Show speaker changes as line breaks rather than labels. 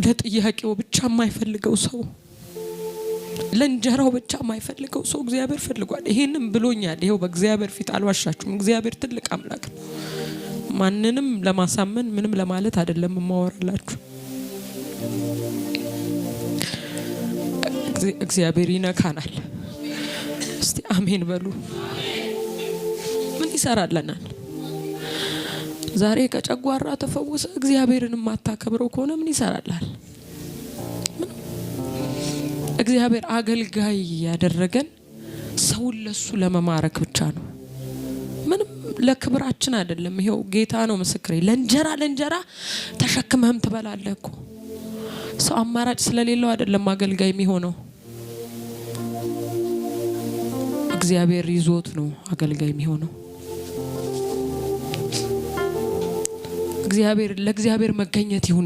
ለጥያቄው ብቻ የማይፈልገው ሰው ለእንጀራው ብቻ የማይፈልገው ሰው እግዚአብሔር ፈልጓል። ይሄንም ብሎኛል። ይሄው በእግዚአብሔር ፊት አልዋሻችሁም። እግዚአብሔር ትልቅ አምላክ ነው። ማንንም ለማሳመን ምንም ለማለት አይደለም ማወራላችሁ። እግዚአብሔር ይነካናል። እስቲ አሜን በሉ። ምን ይሰራልናል? ዛሬ ከጨጓራ ተፈወሰ እግዚአብሔርን ማታከብረው ከሆነ ምን ይሰራልሃል? እግዚአብሔር አገልጋይ ያደረገን ሰውን ለሱ ለመማረክ ብቻ ነው። ምንም ለክብራችን አይደለም። ይሄው ጌታ ነው ምስክሬ። ለእንጀራ ተሸክመህም ትበላለህ እኮ። ሰው አማራጭ ስለሌለው አይደለም አገልጋይ የሚሆነው። እግዚአብሔር ይዞት ነው አገልጋይ የሚሆነው። ለእግዚአብሔር መገኘት ይሁን።